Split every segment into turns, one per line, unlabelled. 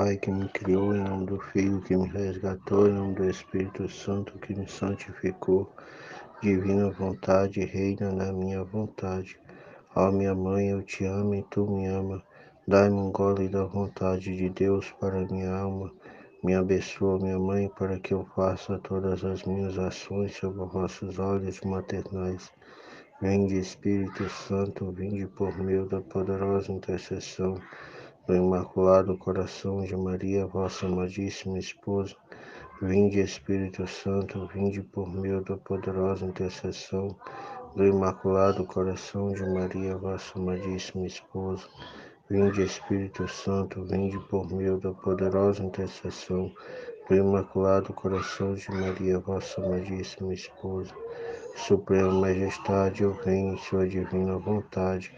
Pai que me criou, em nome do Filho que me resgatou, em nome do Espírito Santo que me santificou. Divina vontade, reina na minha vontade. Ó minha mãe, eu te amo e tu me ama. Dai-me um gole da vontade de Deus para minha alma. Me abençoa, minha mãe, para que eu faça todas as minhas ações sob os vossos olhos maternais. Vinde, Espírito Santo, vinde por meio da poderosa intercessão do Imaculado Coração de Maria, vossa amadíssima esposa. Vinde, Espírito Santo, vinde por meio da poderosa intercessão do Imaculado Coração de Maria, vossa amadíssima esposa. Vinde, Espírito Santo, vinde por meio da poderosa intercessão do Imaculado Coração de Maria, vossa amadíssima esposa. Suprema Majestade, eu venho em sua divina vontade,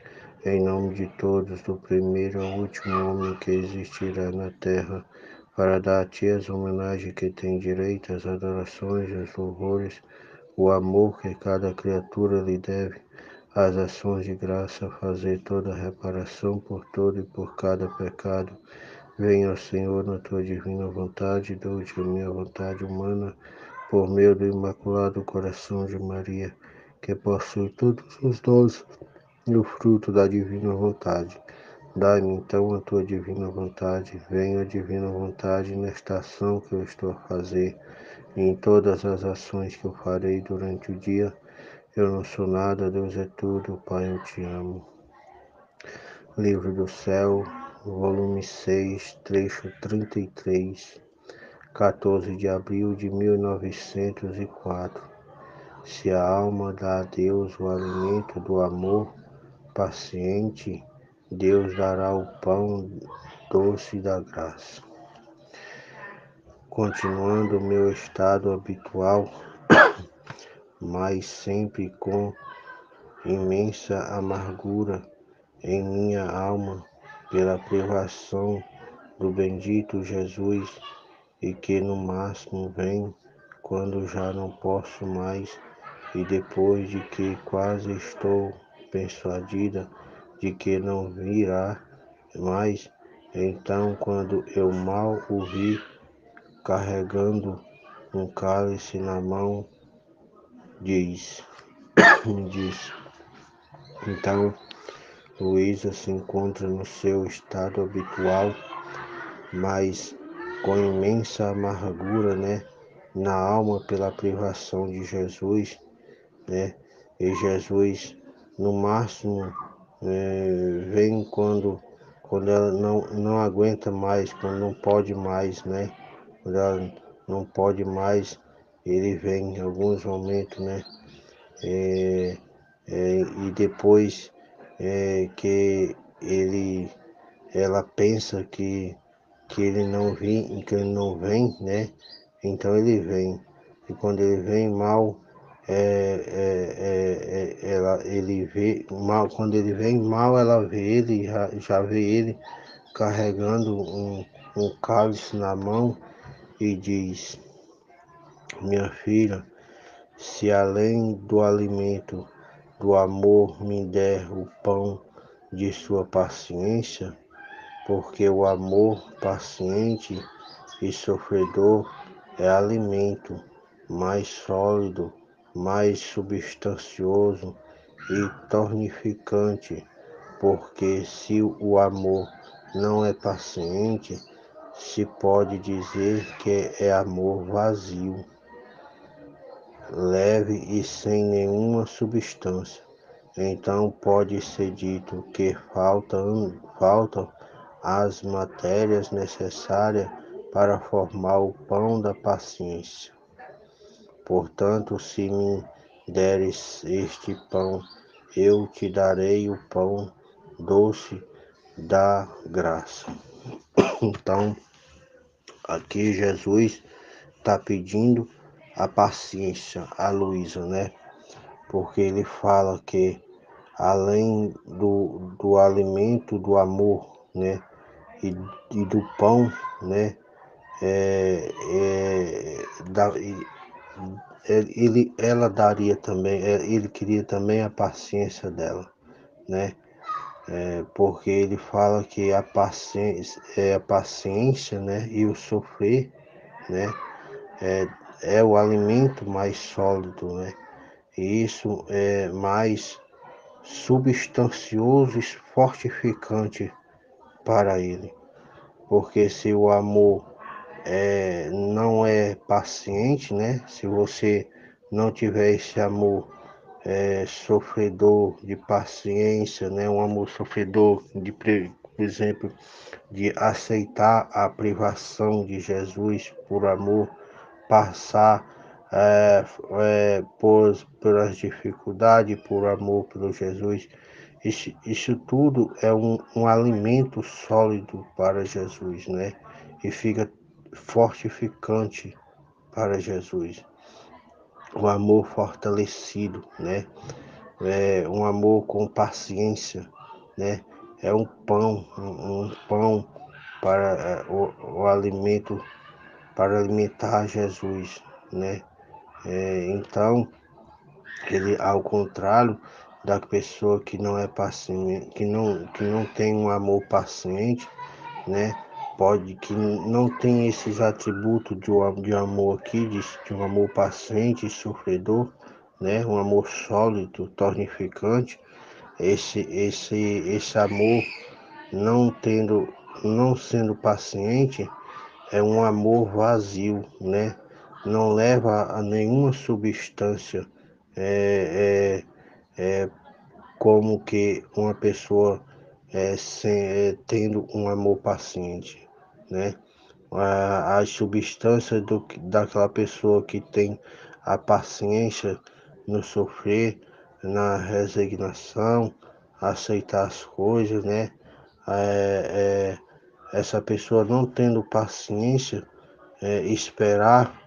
em nome de todos, do primeiro ao último homem que existirá na terra, para dar a ti as homenagens que tem direito, as adorações, os louvores, o amor que cada criatura lhe deve, as ações de graça, fazer toda a reparação por todo e por cada pecado. Venha, ó Senhor, na tua divina vontade, dou-te a minha vontade humana, por meio do Imaculado Coração de Maria, que possui todos os dons e o fruto da divina vontade. Dai-me então a tua divina vontade, venha a divina vontade nesta ação que eu estou a fazer, e em todas as ações que eu farei durante o dia. Eu não sou nada, Deus é tudo, Pai, eu te amo. Livro do Céu, volume 6, trecho 33, 14 de abril de 1904. Se a alma dá a Deus o alimento do amor paciente, Deus dará o pão doce da graça. Continuando o meu estado habitual, mas sempre com imensa amargura em minha alma pela privação do bendito Jesus, e que no máximo vem quando já não posso mais, e depois de que quase estou persuadida de que não virá mais, então quando eu mal o vi carregando um cálice na mão, me diz, então Luísa se encontra no seu estado habitual, mas com imensa amargura, na alma pela privação de Jesus, e Jesus no máximo vem quando ela não aguenta mais, quando não pode mais, quando ela não pode mais, ele vem em alguns momentos, e depois que ela pensa que ele não vem, então ele vem. E quando ele vem mal, ele vê mal, quando ele vem mal, ela vê ele, já vê ele carregando um cálice na mão e diz: minha filha, se além do alimento do amor me der o pão de sua paciência, porque o amor paciente e sofredor é alimento mais sólido, mais substancioso e tonificante, porque se o amor não é paciente, se pode dizer que é amor vazio, leve e sem nenhuma substância. Então pode ser dito que faltam as matérias necessárias para formar o pão da paciência. Portanto, se me deres este pão, eu te darei o pão doce da graça. Então, aqui Jesus está pedindo a paciência a Luísa, porque ele fala que além do alimento do amor, e do pão, ela daria também, ele queria também a paciência dela, porque ele fala que a paciência, né, e o sofrer, né, é, é o alimento mais sólido, né, e isso é mais substancioso e fortificante para ele, porque se o amor não é paciente, né, se você não tiver esse amor sofredor de paciência, né? Um amor sofredor por exemplo, de aceitar a privação de Jesus por amor, passar pelas dificuldades por amor pelo Jesus. Isso tudo é um alimento sólido para Jesus, né? E fica fortificante para Jesus. O amor fortalecido, né? Um amor com paciência, né? É um pão, um pão para o alimento, para alimentar Jesus, né? Então, ele, ao contrário da pessoa que não é paciente, que não tem um amor paciente, né? Pode que não tem esses atributos de amor aqui, de um amor paciente e sofredor, né? Um amor sólido, tonificante. Esse amor não tendo, não sendo paciente, é um amor vazio, né? Não leva a nenhuma substância, é, como que uma pessoa tendo um amor paciente, né? As substâncias daquela pessoa que tem a paciência no sofrer, na resignação, aceitar as coisas, né? É, essa pessoa não tendo paciência, esperar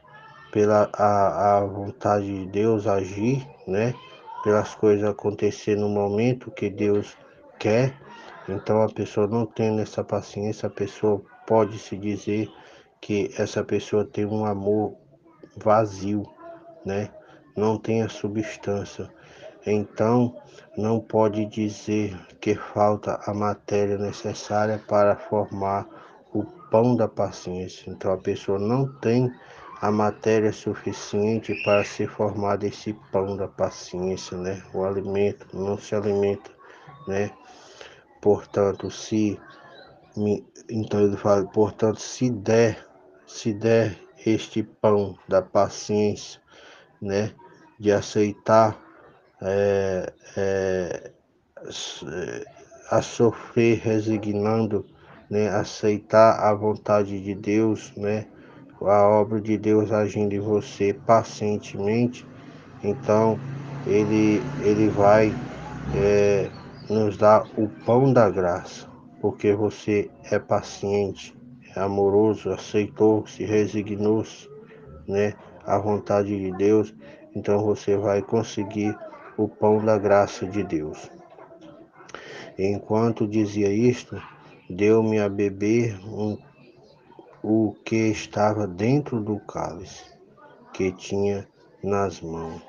pela a vontade de Deus agir, né? Pelas coisas acontecer no momento que Deus quer. Então a pessoa não tendo essa paciência, a pessoa pode se dizer que essa pessoa tem um amor vazio, né? Não tem a substância. Então não pode dizer que falta a matéria necessária para formar o pão da paciência. Então a pessoa não tem a matéria suficiente para se formar desse pão da paciência, né? O alimento não se alimenta, né? Portanto, então ele fala, portanto, se der este pão da paciência, né? De aceitar é, é, a sofrer resignando, né? Aceitar a vontade de Deus, né? A obra de Deus agindo em você pacientemente, então ele vai nos dar o pão da graça, porque você é paciente, é amoroso, aceitou, se resignou-se, né, à vontade de Deus, então você vai conseguir o pão da graça de Deus. Enquanto dizia isto, deu-me a beber o que estava dentro do cálice que tinha nas mãos,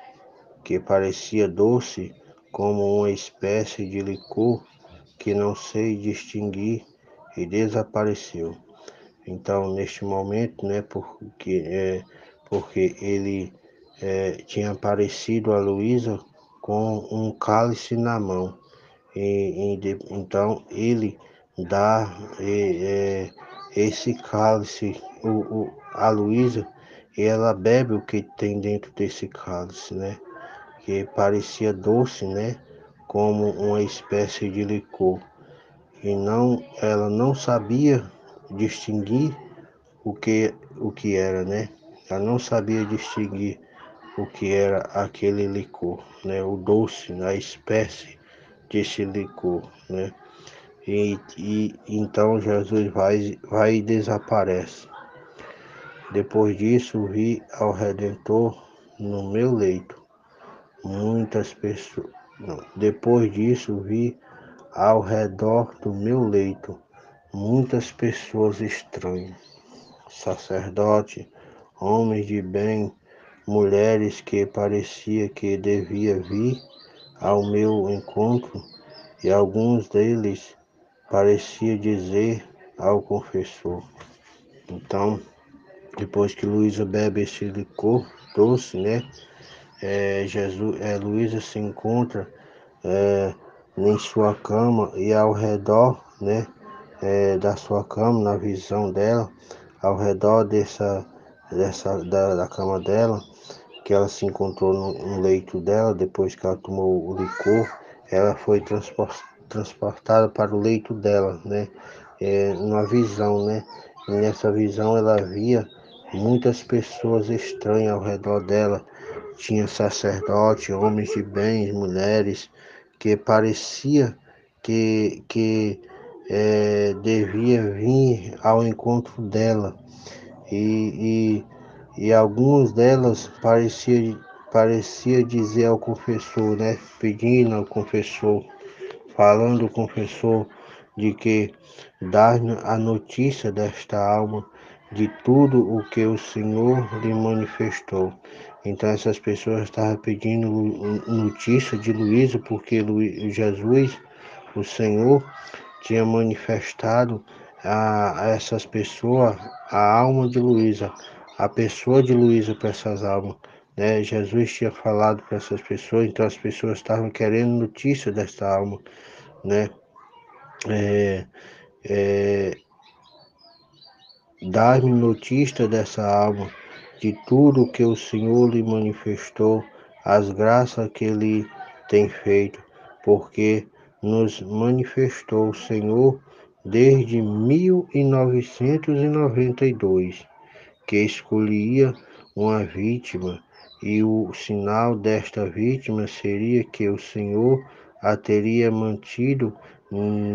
que parecia doce como uma espécie de licor que não sei distinguir, e desapareceu. Então, neste momento, né, porque ele tinha aparecido a Luísa com um cálice na mão. Então, ele dá esse cálice, a Luísa, e ela bebe o que tem dentro desse cálice, né? Que parecia doce, né? Como uma espécie de licor. E não, ela não sabia distinguir o que era, né? Ela não sabia distinguir o que era aquele licor, né? O doce, a espécie desse licor, né? E então Jesus vai e desaparece. Depois disso, vi ao Redentor no meu leito. Muitas pessoas. Não. Depois disso, vi ao redor do meu leito muitas pessoas estranhas, sacerdotes, homens de bem, mulheres que parecia que devia vir ao meu encontro e alguns deles parecia dizer ao confessor. Então, depois que Luísa bebe esse licor doce, né? Luísa se encontra em sua cama e ao redor, né? Da sua cama, na visão dela, ao redor da cama dela, que ela se encontrou no leito dela, depois que ela tomou o licor, ela foi transportada para o leito dela, né? Numa visão, né? E nessa visão ela via muitas pessoas estranhas ao redor dela. Tinha sacerdotes, homens de bens, mulheres, que parecia que devia vir ao encontro dela. E, e algumas delas parecia dizer ao confessor, né? Pedindo ao confessor, falando ao confessor de que dar-me a notícia desta alma, de tudo o que o Senhor lhe manifestou. Então essas pessoas estavam pedindo notícia de Luísa, porque Jesus, o Senhor, tinha manifestado a essas pessoas a alma de Luísa, a pessoa de Luísa para essas almas. Né? Jesus tinha falado para essas pessoas, então as pessoas estavam querendo notícia dessa alma. Né? É, é, Dar-me notícia dessa alma, de tudo que o Senhor lhe manifestou, as graças que ele tem feito, porque nos manifestou o Senhor desde 1992, que escolhia uma vítima, e o sinal desta vítima seria que o Senhor a teria mantido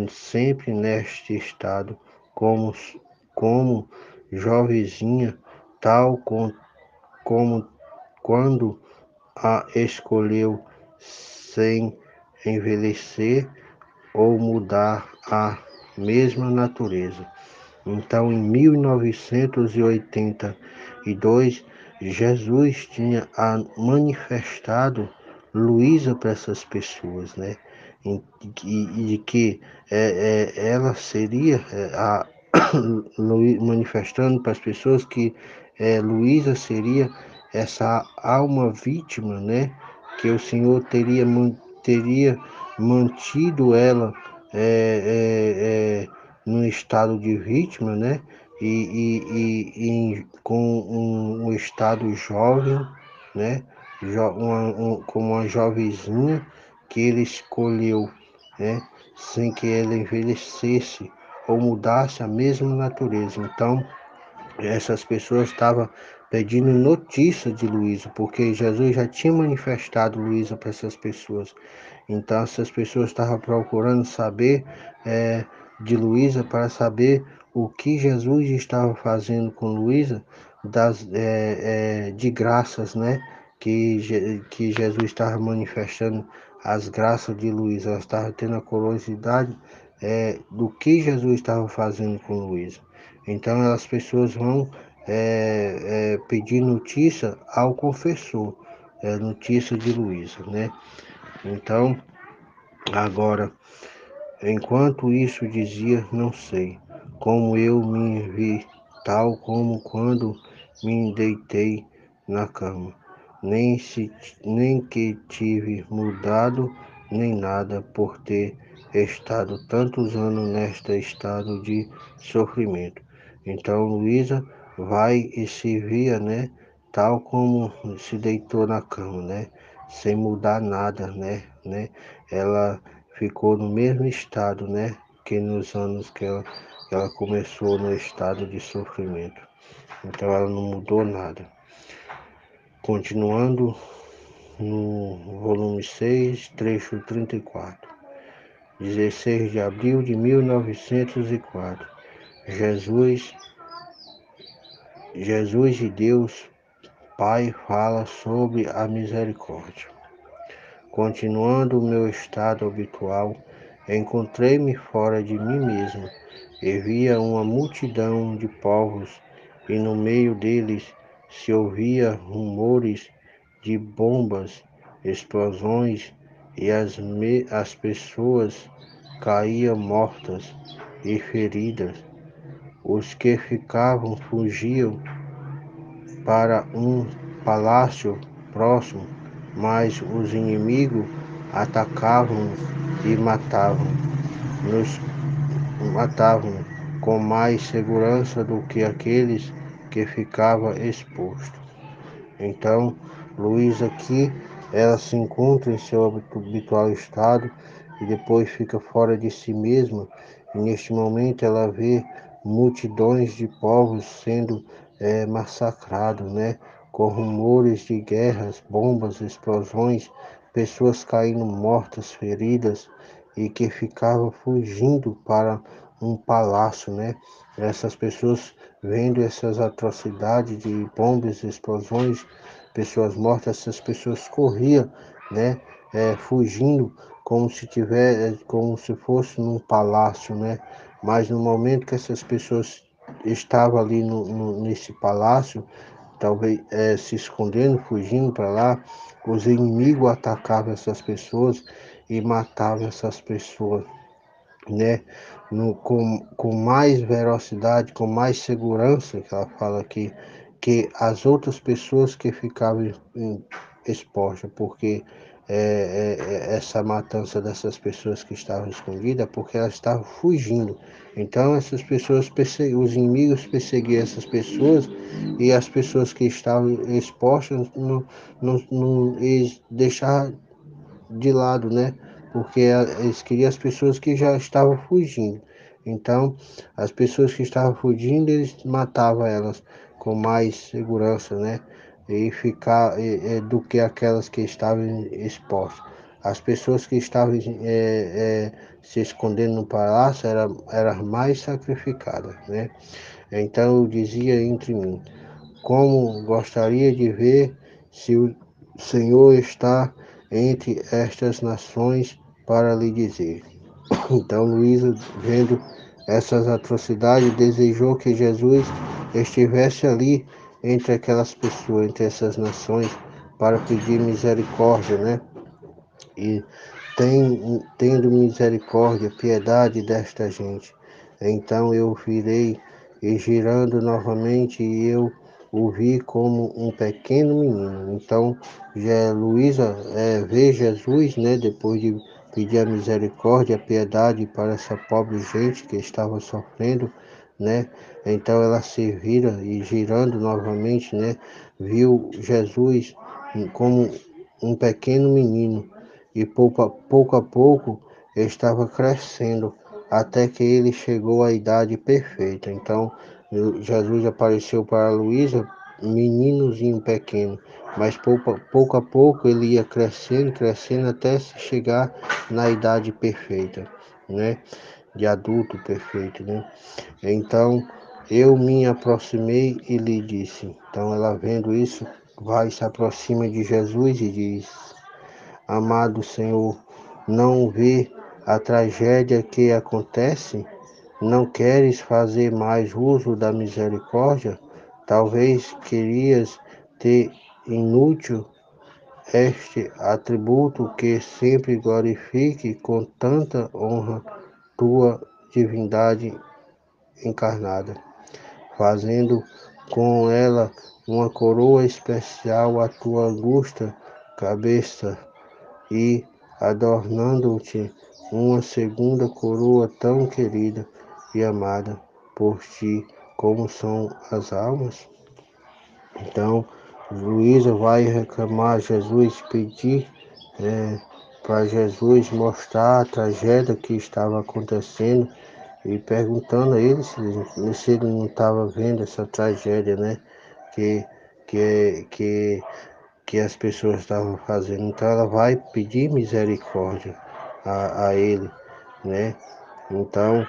sempre neste estado, como, como jovenzinha, como quando a escolheu sem envelhecer ou mudar a mesma natureza. Então, em 1982, Jesus tinha manifestado Luísa para essas pessoas, né? E de que ela seria manifestando para as pessoas que Luísa seria essa alma vítima, né? Que o Senhor teria mantido ela no estado de vítima, né? Com um estado jovem, né? Como uma jovenzinha que ele escolheu, né? Sem que ela envelhecesse ou mudasse a mesma natureza. Então, essas pessoas estavam pedindo notícia de Luísa, porque Jesus já tinha manifestado Luísa para essas pessoas. Então essas pessoas estavam procurando saber de Luísa para saber o que Jesus estava fazendo com Luísa de graças, né? Que Jesus estava manifestando as graças de Luísa. Ela estava tendo a curiosidade do que Jesus estava fazendo com Luísa. Então as pessoas vão pedir notícia ao confessor, notícia de Luísa, né? Então, agora, enquanto isso dizia, não sei, como eu me vi, tal como quando me deitei na cama, nem que tive mudado, nem nada por ter estado tantos anos neste estado de sofrimento. Então Luísa vai e se via, né, tal como se deitou na cama, né, sem mudar nada, né? Ela ficou no mesmo estado, né, que nos anos que ela começou no estado de sofrimento. Então ela não mudou nada. Continuando no volume 6, trecho 34. 16 de abril de 1904. Jesus de Deus Pai fala sobre a misericórdia. Continuando o meu estado habitual, encontrei-me fora de mim mesmo e via uma multidão de povos, e no meio deles se ouvia rumores de bombas, explosões e as pessoas caíam mortas e feridas. Os que ficavam fugiam para um palácio próximo, mas os inimigos atacavam e nos matavam com mais segurança do que aqueles que ficavam expostos. Então, Luísa aqui, ela se encontra em seu habitual estado e depois fica fora de si mesma. E neste momento ela vê multidões de povos sendo massacrados, né? Com rumores de guerras, bombas, explosões, pessoas caindo mortas, feridas e que ficavam fugindo para um palácio, né? Essas pessoas vendo essas atrocidades de bombas, explosões, pessoas mortas, essas pessoas corriam, né, fugindo como se fosse num palácio, né? Mas no momento que essas pessoas estavam ali nesse palácio, talvez se escondendo, fugindo para lá, os inimigos atacavam essas pessoas e matavam essas pessoas, né? Com mais velocidade, com mais segurança, que ela fala aqui, que as outras pessoas que ficavam expostas, porque essa matança dessas pessoas que estavam escondidas, porque elas estavam fugindo. Então essas pessoas, os inimigos perseguiam essas pessoas e as pessoas que estavam expostas eles deixavam de lado, né? Porque eles queriam as pessoas que já estavam fugindo. Então, as pessoas que estavam fugindo, eles matavam elas com mais segurança, né? E ficar do que aquelas que estavam expostas. As pessoas que estavam se escondendo no palácio eram mais sacrificadas, né? Então eu dizia entre mim, como gostaria de ver se o Senhor está entre estas nações para lhe dizer. Então Luísa, vendo essas atrocidades, desejou que Jesus estivesse ali entre aquelas pessoas, entre essas nações, para pedir misericórdia, né? E tendo misericórdia, piedade desta gente. Então eu virei e girando novamente, e eu o vi como um pequeno menino. Então Luísa vê Jesus, né, depois de pedir a misericórdia, a piedade para essa pobre gente que estava sofrendo, né? Então ela se vira e girando novamente, né, viu Jesus como um pequeno menino e pouco a pouco estava crescendo até que ele chegou à idade perfeita. Então, Jesus apareceu para Luísa, meninozinho pequeno, mas pouco a pouco ele ia crescendo, crescendo até se chegar na idade perfeita, né? De adulto perfeito, né? Então, eu me aproximei e lhe disse. Então, ela vendo isso, vai se aproxima de Jesus e diz: Amado Senhor, não vê a tragédia que acontece? Não queres fazer mais uso da misericórdia? Talvez querias ter inútil este atributo que sempre glorifique com tanta honra tua divindade encarnada, fazendo com ela uma coroa especial à tua augusta cabeça e adornando-te uma segunda coroa tão querida e amada por ti como são as almas. Então, Luísa vai reclamar a Jesus, pedir para Jesus mostrar a tragédia que estava acontecendo e perguntando a ele se ele não estava vendo essa tragédia, né? Que, que, que que as pessoas estavam fazendo. Então ela vai pedir misericórdia a ele, né? Então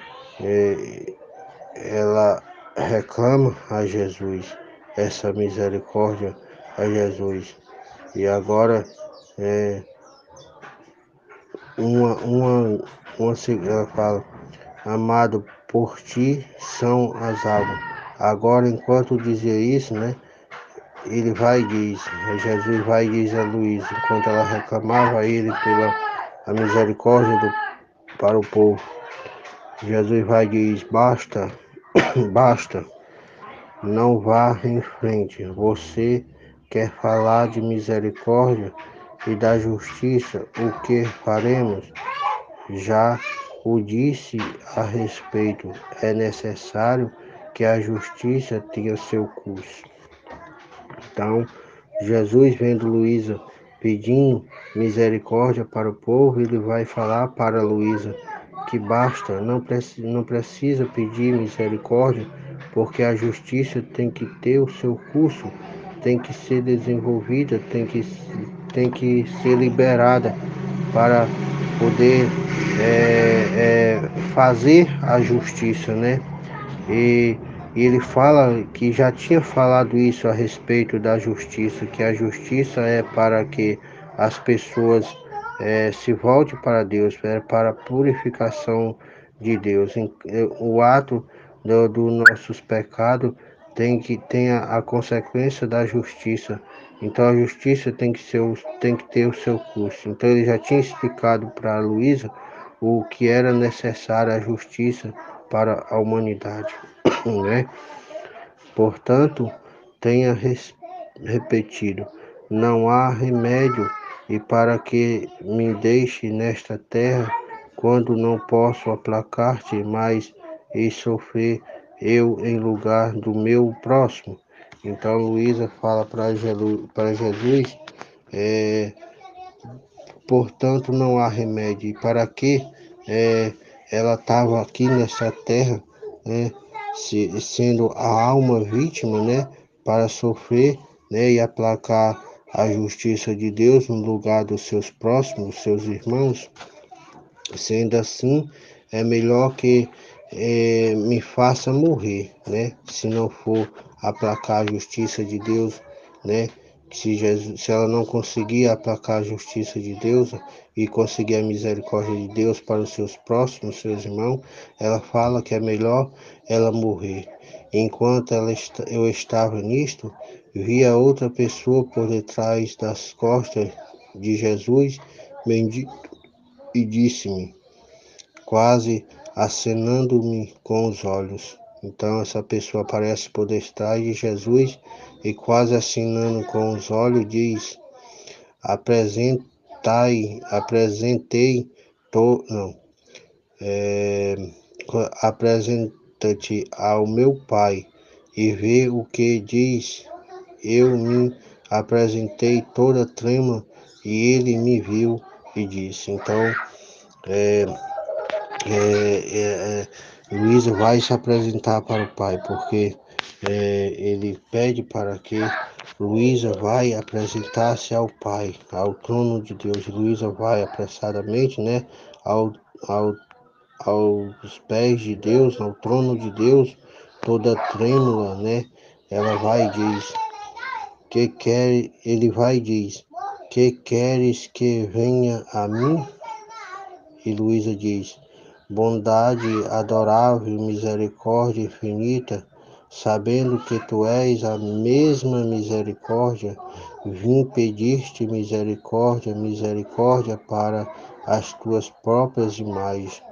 ela reclama a Jesus essa misericórdia a Jesus. E agora ela fala, amado, por ti são as almas. Agora, enquanto dizia isso, né? Ele vai e diz, Jesus vai e diz a Luísa, enquanto ela reclamava a ele a misericórdia para o povo. Jesus vai e diz, basta, basta, não vá em frente. Você quer falar de misericórdia e da justiça, o que faremos? Já o disse a respeito, é necessário que a justiça tenha seu curso. Então, Jesus, vendo Luísa pedindo misericórdia para o povo, ele vai falar para Luísa que basta, não precisa pedir misericórdia, porque a justiça tem que ter o seu curso, tem que ser desenvolvida, tem que ser liberada para poder fazer a justiça, né? E, e ele fala que já tinha falado isso a respeito da justiça, que a justiça é para que as pessoas se voltem para Deus, é para a purificação de Deus. O ato dos nossos pecados tem a consequência da justiça. Então a justiça tem que ter o seu curso. Então ele já tinha explicado para a Luísa o que era necessário a justiça para a humanidade, né? Portanto, tenha repetido, não há remédio e para que me deixe nesta terra quando não posso aplacar-te mais e sofrer eu em lugar do meu próximo. Então Luísa fala para Jesus, é, portanto não há remédio. E para que ela estava aqui nessa terra, né, sendo a alma vítima, né, para sofrer, né, e aplacar a justiça de Deus no lugar dos seus próximos, dos seus irmãos. Sendo assim, é melhor que me faça morrer, né? Se não for aplacar a justiça de Deus, né? Se ela não conseguir aplacar a justiça de Deus e conseguir a misericórdia de Deus para os seus próximos, seus irmãos, ela fala que é melhor ela morrer. Enquanto eu estava nisto, via outra pessoa por detrás das costas de Jesus, e disse-me, quase acenando-me com os olhos. Então essa pessoa aparece por detrás de Jesus e quase acenando com os olhos diz, apresentei, não, é, apresenta-te ao meu Pai e vê o que diz. Eu me apresentei toda trema e ele me viu e disse. Então, Luísa vai se apresentar para o pai, porque ele pede para que Luísa vai apresentar-se ao pai, ao trono de Deus. Luísa vai apressadamente, né, ao, ao, aos pés de Deus, ao trono de Deus, toda trêmula, né? Ela vai e diz, ele vai e diz, que queres que venha a mim? E Luísa diz, bondade adorável, misericórdia infinita, sabendo que tu és a mesma misericórdia, vim pedir-te misericórdia, misericórdia para as tuas próprias imagens,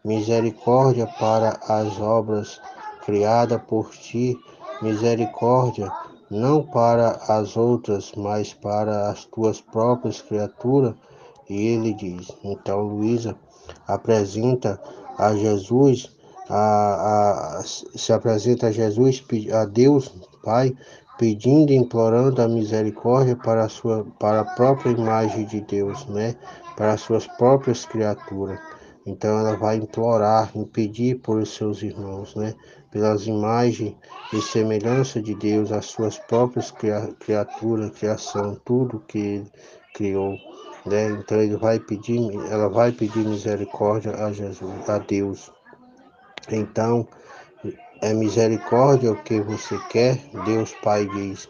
misericórdia para as obras criadas por ti, misericórdia não para as outras, mas para as tuas próprias criaturas. E ele diz, então Luísa apresenta a Jesus, se apresenta a Jesus, a Deus Pai, pedindo e implorando a misericórdia para a própria imagem de Deus, né? Para as suas próprias criaturas. Então ela vai implorar, pedir por seus irmãos, né? Pelas imagens e semelhança de Deus, as suas próprias criaturas, criação, tudo que ele criou, né? Então ela vai pedir misericórdia a Jesus, a Deus. Então, é misericórdia o que você quer? Deus Pai diz.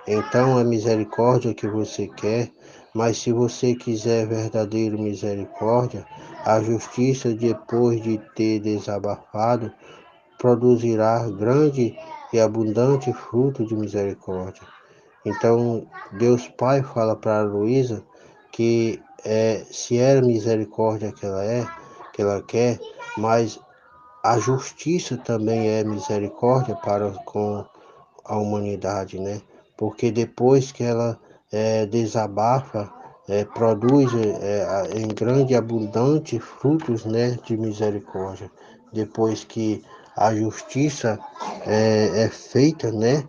Então é misericórdia que você quer, mas se você quiser verdadeira misericórdia, a justiça depois de ter desabafado produzirá grande e abundante fruto de misericórdia. Então, Deus Pai fala para Luísa que se é misericórdia que ela quer, mas a justiça também é misericórdia para com a humanidade, né? Porque depois que ela desabafa, produz em grande e abundante frutos, né, de misericórdia. Depois que a justiça é feita, né?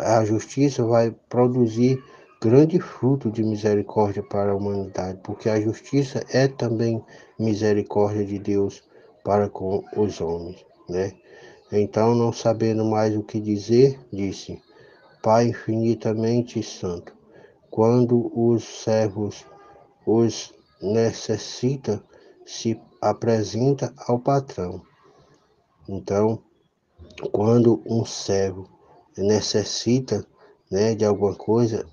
A justiça vai produzir grande fruto de misericórdia para a humanidade, porque a justiça é também misericórdia de Deus para com os homens, né? Então, não sabendo mais o que dizer, disse: Pai infinitamente santo, quando os servos os necessita, se apresenta ao patrão. Então, quando um servo necessita, né, de alguma coisa,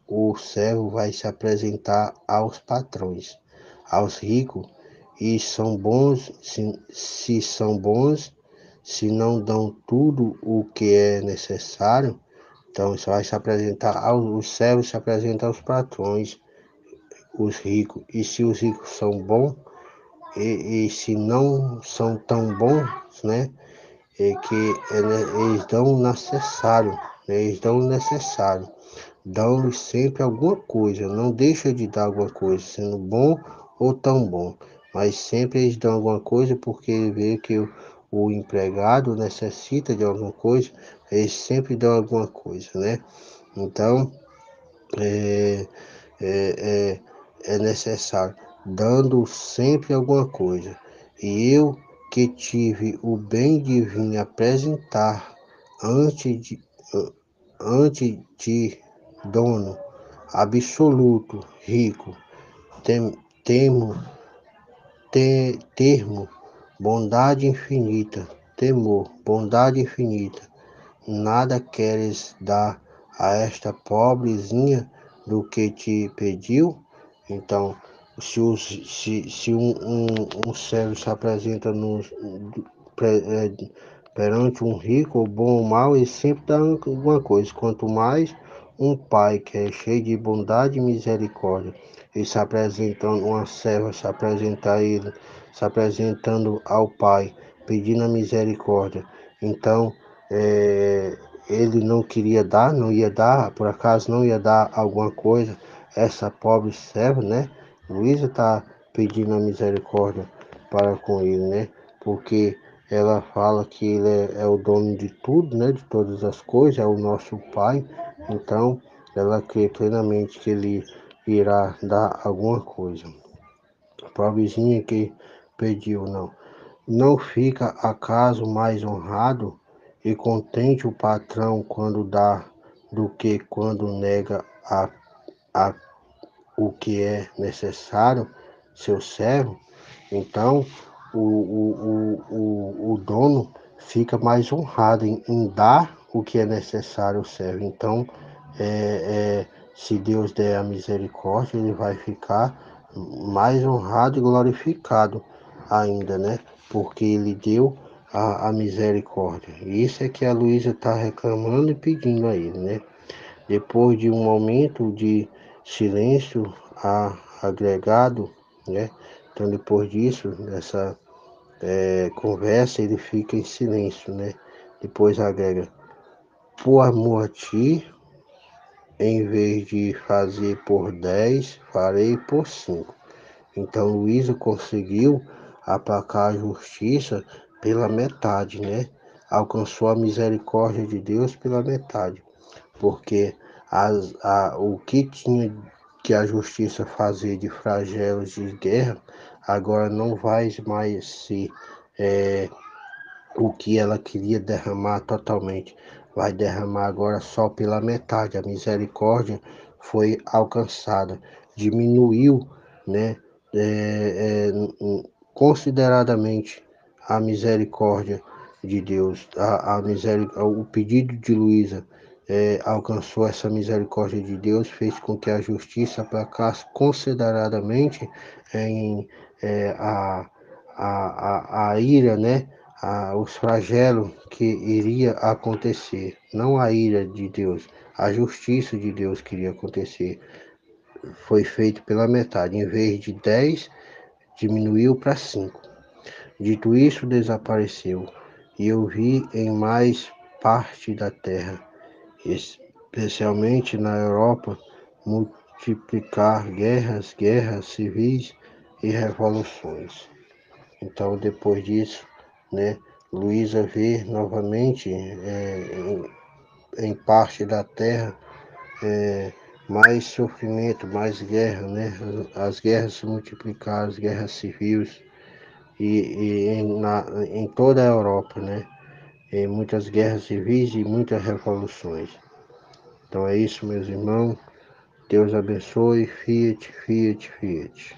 o servo vai se apresentar aos patrões, aos ricos, e são bons, se são bons, se não dão tudo o que é necessário, então isso vai se apresentar os servos se apresentam aos patrões, os ricos, e se os ricos são bons, e se não são tão bons, né? Eles dão o necessário, né? Eles dão o necessário, dão-lhes sempre alguma coisa, não deixa de dar alguma coisa, sendo bom ou tão bom, mas sempre eles dão alguma coisa porque ele vê que o empregado necessita de alguma coisa, eles sempre dão alguma coisa, né? Então, é, é, é necessário, dando sempre alguma coisa. E eu que tive o bem de vir apresentar ante de, ante de dono absoluto, rico, tem, temo, termo, bondade infinita, temor, bondade infinita, nada queres dar a esta pobrezinha do que te pediu? Então, se um servo se apresenta perante um rico, ou bom ou mau, ele sempre dá alguma coisa. Quanto mais um pai que é cheio de bondade e misericórdia, e se apresentando, uma serva se apresenta a ele, se apresentando ao pai, pedindo a misericórdia. Então, ele não queria dar, não ia dar, por acaso não ia dar alguma coisa, essa pobre serva, né? Luísa está pedindo a misericórdia para com ele, né? Porque ela fala que ele é o dono de tudo, né? De todas as coisas, é o nosso Pai. Então, ela crê plenamente que ele irá dar alguma coisa. A pobrezinha que pediu, não. Não fica acaso mais honrado e contente o patrão quando dá do que quando nega a o que é necessário, seu servo? Então o dono fica mais honrado em dar o que é necessário ao servo. Então, se Deus der a misericórdia, ele vai ficar mais honrado e glorificado ainda, né? Porque ele deu a misericórdia. Isso é que a Luísa está reclamando e pedindo a ele, né? Depois de um momento de silêncio agregado, né? Então, depois disso, dessa conversa, ele fica em silêncio, né? Depois agrega: por amor a ti, em vez de fazer por 10, farei por 5. Então, Luísa conseguiu aplacar a justiça pela metade, né? Alcançou a misericórdia de Deus pela metade, porque o que tinha que a justiça fazer de flagelos de guerra, agora não vai mais ser o que ela queria derramar totalmente, vai derramar agora só pela metade. A misericórdia foi alcançada, diminuiu, né, consideradamente a misericórdia de Deus, o pedido de Luísa alcançou essa misericórdia de Deus, fez com que a justiça aplacasse consideradamente em, a ira, né? Os flagelos que iria acontecer, não a ira de Deus, a justiça de Deus que iria acontecer. foi feito pela metade. Em vez de 10, diminuiu para 5. Dito isso, desapareceu, e eu vi em mais parte da terra, especialmente na Europa, multiplicar guerras civis e revoluções. Então, depois disso, né, Luísa vê novamente em parte da terra mais sofrimento, mais guerra, né? As guerras se multiplicaram, as guerras civis em toda a Europa, né? Em muitas guerras civis e muitas revoluções. Então é isso, meus irmãos. Deus abençoe. Fiat, fiat, fiat.